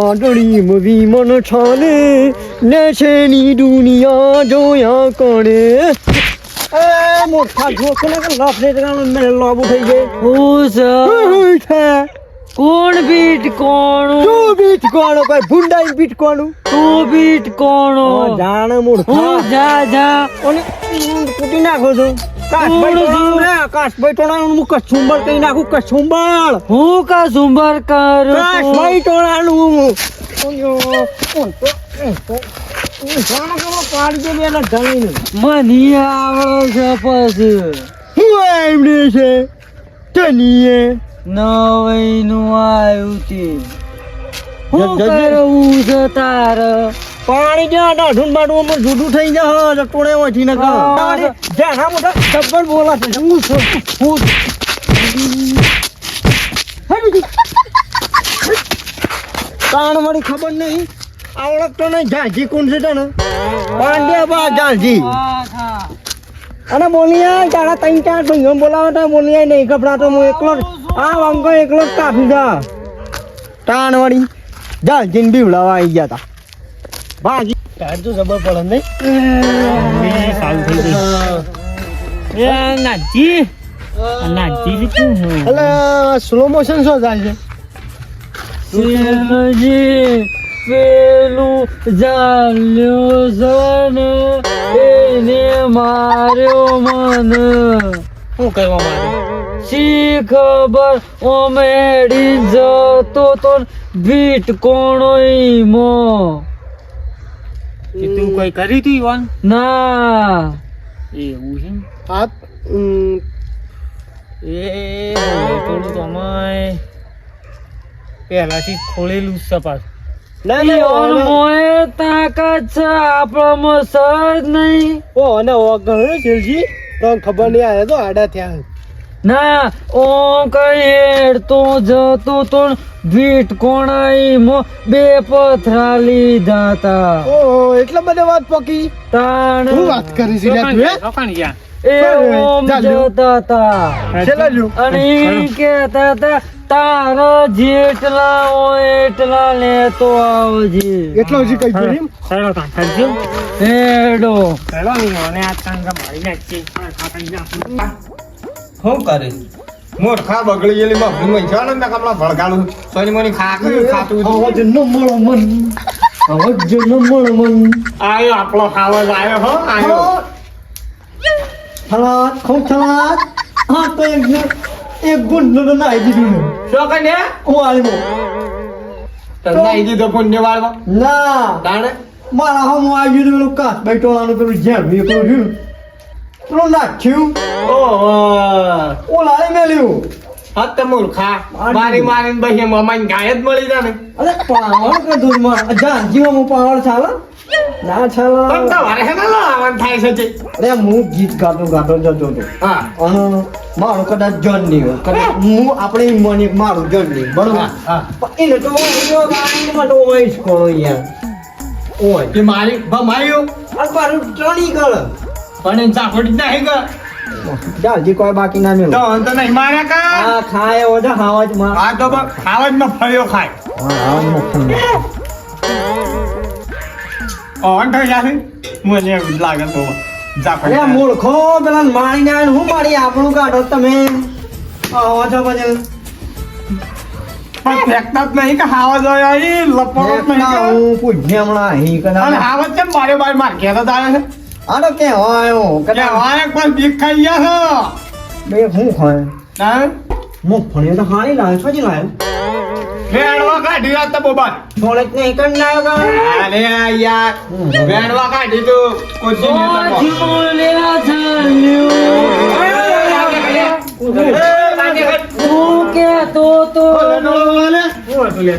વાદળી વિમન છાને નેછેની દુનિયા જોયા કોણે મોટા જોખને લફડે મને લોબુ થઈ ગઈ કોણ બીટ કોણ તું બીટ કોણ કોઈ ભૂંડાઈ બીટ કોણ તું બીટ કોણ જાણે મૂળ જા જા અને કૂટી નાખો છો કાશભાઈ ટોળાનું હું કચુંબર કઈ નાખું કચુંબર હું કા ઝુંબર કરું કાશભાઈ ટોળાનું મની આવડે છે પછી હું એમને છે તનીએ નવઈનું આવ્યું તે હું કરવું છે તારે પાણી જ્યાં ઢૂંઢ બાટું જુદું થઈ જાય ટોળે ઓછી ને જ્યાં મોટા ડબ્બર બોલા છે હું તાણ મારી ખબર નહીં આવડત તો નહીં ઝાંઝી કોણ છે તને પાંડ્યા બા ઝાંઝી અને બોલિયા તારા ત્રણ ચાર ભાઈઓ બોલાવે તો બોલિયા નહીં ગભરાતો હું એકલો આ વાંગો એકલો જ કાપી જા તાણ વાળી ઝાંઝીને બીવડાવા આવી ગયા તા ભાજી તાર તો જબર પડે નહીં સારું થઈ ગયું નાજી નાજી શું એટલે સ્લો મોશન શું થાય છે પેલું જાલ્યો છે એને માર્યો મને શું કરવા માંગે શી ખબર ઓમેડી જતો તો બીટ કોણો ઈમો કે તું કોઈ કરી તું ઈવાન ના એવું છે હાથ એ થોડું તો અમાય પહેલાથી ખોલેલું સપાસ મોએ તાકાત છે આપણમાં સર નહીં ઓ અને ઓ ગણો શિવજી તો ખબર નહીં આવે તો આડા થયા ના ઓ કઈ હેડતો જતો તો બીટ કોણાઈ મો બે પથરા લીધા તા ઓ એટલે બધા વાત પકી તાણ શું વાત કરી છે તું રોકાણ ગયા એ ઓમ જતા તા ચલાજો અને ઈ કહેતા તા તારા જેટલા હોય એટલા લેતો આવજે એટલો જ કઈ ગયું સારો કામ કરજો હેડો હેડો ની અને આ કાંગા મારી નાખી શું કરે મોરખા બગડી ગયેલી મફળી માં છે ને કપડા ભડકાલું સોની મોની ખાતું અવાજ ન મળો મન અવાજ ન મળો મન આયો આપણો ખાવા આવ્યો હો આયો છલાત ખૂબ છલાત હા તો એક ગુંડ નો નાઈ દીધું ને શું કને હું આવ્યો તને દીધો પુણ્ય વાળવા ના તાણે મારા હમ આવી ગયું પેલું કાસ બેટોળાનું પેલું જેમ એ પેલું રહ્યું પેલું નાખ્યું ઓહો ઓ લાઈ મેલ્યું હત મૂર્ખા મારીને બહી મમાઈને ગાય જ મળી જાય ને અરે પાવર કે દૂધમાં જા જીવામાં પાવર ચાલે ના ચાલે પણ તમારે હે ને લાવવાનું થાય છે તે અરે હું ગીત ગાતો જતો હતો હા અને મારું કદાચ જન નહીં હોય કદાચ હું આપણે મને મારું જન નહીં બરોબર હા પણ એને તો ગાડીને માટે હોય જ કોણ યાર ઓય તે મારી ભમાયું આ મારું ટ્રણી કર પણ એ ચાકોડી જ નહીં ગયો જાલજી કોઈ બાકી ના મેળો તો અંત નહીં માર્યા કા આ ખાય ઓજા હાવા જ માં આ તો ખાવા જ ન ફળ્યો ખાય હા મોખણ ઓન થઈ જાય મને એવું લાગે તો અરે મૂર્ખો પેલા મારીને આવીને હું મારી આપણું કાઢો તમે આવો છો પછી પણ ફેંકતા જ નહીં કે હાવા જોઈએ અહીં લપડો જ નહીં કે. હું પૂછ્યા હમણાં અહીં અને કદાચ હાવા કેમ મારે બાર માર ઘેર જ આવે છે આનો કે હોય કે વાય પણ બીક ખાઈ ગયા બે હું ખાય છે હા મૂંગફળી તો હારી લાવે છો જ લાવે વેણવા કાઢી વાત તો બોબા છોડે જ નહીં કરી લાવ્યો અરે યાર વેણવા કાઢી તો કોઈ હું કેતો તો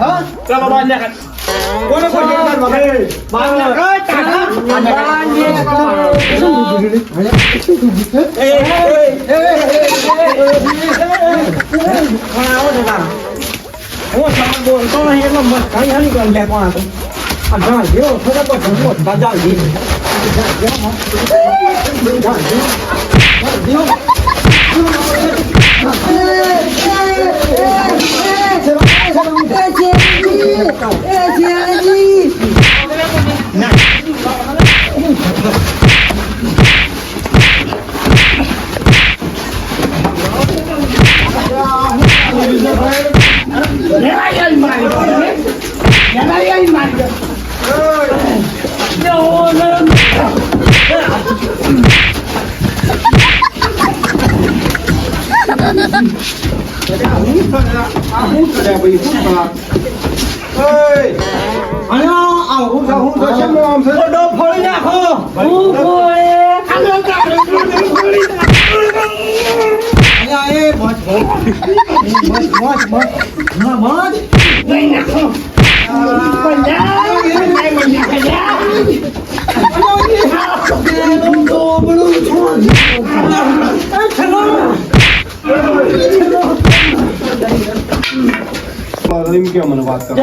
હા ચાલો બાર ને કોને કોઈ જીવન વગર બાર ને હું સામે બોલતો નહીં એટલે મસ્ત ખાઈ હાલી કરી લે કોણ હતો આ જા જેવો થોડા તો ઘણો દાદા જી જા એમ કે મને વાત કરો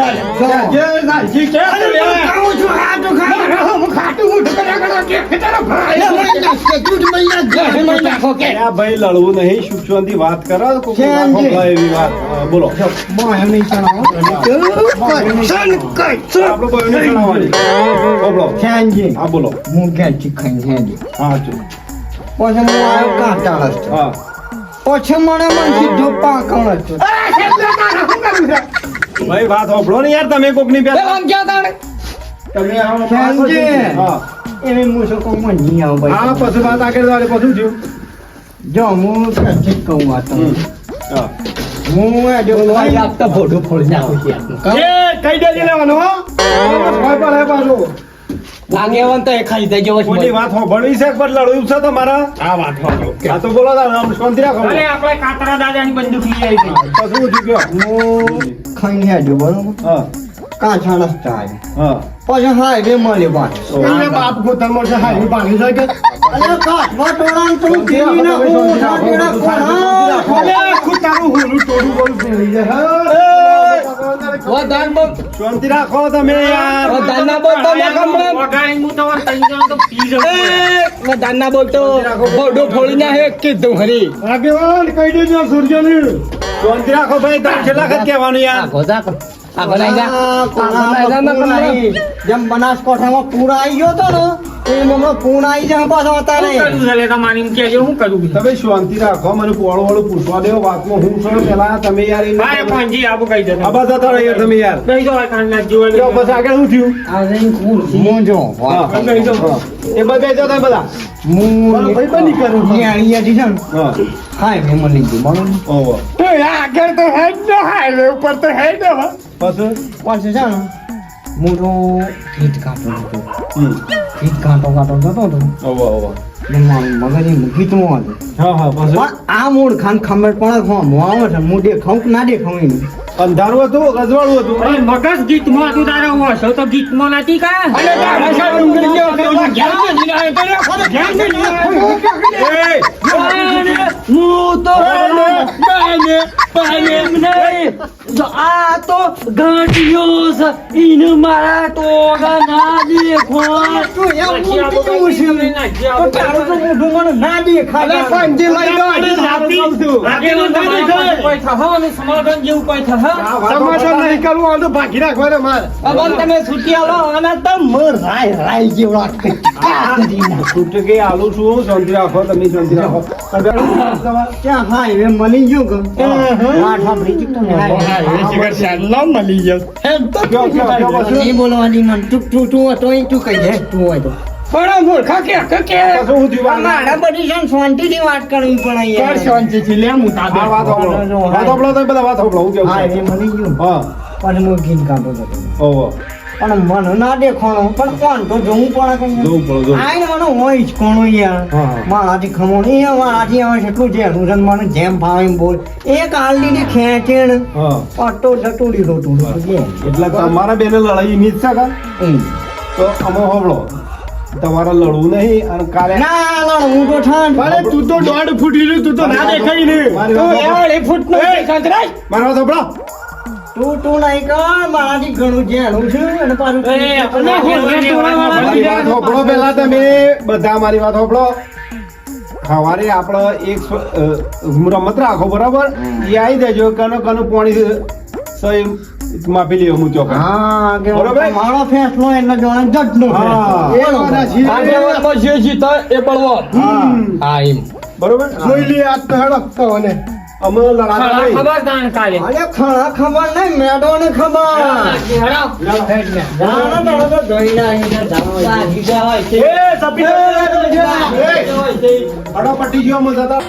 ભાઈ લડવું નહીં સુખ શાંતિ વાત કરો એવી વાત બોલો આપણો બોલો હા બોલો હું ક્યાં ચીખાઈ હા ચો પછી હું આવ્યો કાંટા હા પછી મને સીધો પાકણ હતો ભાઈ વાત સાંભળો ને યાર તમે કોક ની તમે હા એવી મુસકો માં નહીં આવું ભાઈ હા પછી વાત આગળ વાળે પછી થયું જો હું સાચી કહું વાત હા હું જો આપતા ભોડું ફોડી નાખું છું એ કઈ દે લેવાનું હો ભાઈ પર હે પાછો આગેવાન તો એ ખાઈ જાય જેવો કોની વાત સાંભળવી છે પર લડવું છે તમારા આ વાત સાંભળો આ તો બોલો તાર શાંતિ રાખો અરે આપણે કાતરા દાદાની બંદૂક લઈ આવી પછી હું ગયો હું ખાઈ હેડ્યો બરોબર હા કાંઠા રસ્તા આવ્યો હા પછી હાઈવે મળ્યો બાદ બાપ ગોતરમાં છે હાઈ પાણી જાય કે અરે કાઠવા ટોળાં તો જીવીને ઊંધા ટેડા કોણા ખુતારું હોલું ટોડું બોલું પેલી જાય શાંતિ રાખો તમે યાર વગાડી હું તો ત્રણ જણ તો પી જશે દાના બોલતો ભોડું ફોડી નાખે કીધું ખરી આગેવાન કહી દેજો સૂર્યને શાંતિ રાખો ભાઈ તાર છેલ્લા વખત કહેવાનું યાર જેમ બનાસકાંઠામાં પૂર આવી ગયો હતો ને એમ હમણાં પૂર આવી જાય પાછો અત્યારે શું કર્યું છે તમારી કેજો શું કર્યું તમે શાંતિ રાખો મને પોળો વાળું પૂછવા દેવો વાતમાં હું છું પેલા તમે યાર ભાઈ પંજી આબુ કહી દે આ બધા તારા યાર તમે યાર કહી દો કાંઈ જો જીવન બસ આગળ શું થયું હું જો હા કહી દો એ બધા જો તમે બધા હું ભાઈ બની કરું અહીંયાથી છે ને હા હાઈવે મળી ગયું બરોબર ઓહો આગળ તો હેડ ને હાઈવે ઉપર તો હેડ ને પછી પછી છે ને હું તો ગીત ગાતો હતો હમ ગીત ગાતો જતો હતો ઓહો ઓહો મગજ ગીતમાં હતું હા હા પછી પણ આ મૂળ ખાન ખબર પડે હું આવે છે હું દેખાઉં કે ના દેખાઉં એનું અંધારું હતું રજવાડું હતું અરે મગજ ગીતમાં હતું તારે હશો તો ગીતમાં નથી કા હું તો આ તો ગાંઠિયો છે ઈને મારા તો ના દેખો ના દેખાય સમાધાન જેવું કઈ થશે સમાધાન નહીં કરવું આ તો ભાગી રાખવાને માર તમે છૂટી આલો અને તમે રાય જેવડા છૂટ કે આલુ છું શાંતિ રાખો તમે શાંતિ રાખો ક્યાં હાઈવે મળી ગયો કે વાત સાંભળી હતી તમે નહીં બોલવાની મન તું હતો એ તું કહી દે તું હોય તો પણ મૂર્ખા કે મારા બધી છે ને શાંતિથી વાત કરવી પણ અહીંયા શાંતિથી લે હું તાબે વાત સાંભળો તમે બધા વાત સાંભળો હું કેવું હાઈવે મળી ગયું હા પણ હું ગીત ગાતો હતો ઓહો પણ મને ના દેખાણો પણ કોણ તો જોવું પડે કઈ જોવું પડે આઈને મને હોય જ કોણ યાર હા. મારાથી ખમો નહીં મારાથી આવે છે એટલું જેનું છે ને મને જેમ ફાવે એમ બોલ એક આલડી ખેંચેણ હા પટ્ટો જટું લીધો તું એટલે તમારા બેને લડાઈ ની જ છે કા તો અમે સાંભળો તમારે લડવું નહીં અને કાલે ના લડવું તો ઠાન તું તો 1.5 ફૂટ હીરું તું તો ના દેખાય ને મારો સાંભળો તું નહીં કર મારાથી ઘણું જેનું છે અને પાછું મારી વાત સાંભળો પહેલા તમે બધા મારી વાત સાંભળો સવારે આપણે એક રમત રાખો બરાબર એ આવી દેજો કનો પાણી માફી લઈ હું ચોક્કસ હા કે બરોબર. મારો ફેસલો એટલે જોડે જજનો હા. આગેવાનમાં જે જીતે એ બળવાન હા એમ બરોબર જોઈ લે આજ તો હેડો કહોને અમે લડાતા નહીં. ખબર તાણ કાલે અરે ખરા ખબર નહીં મેડોને ખબર જાણો તો તો જોઈને આવીને જાણો એ સપી હડો પટી ગયો અમે જતા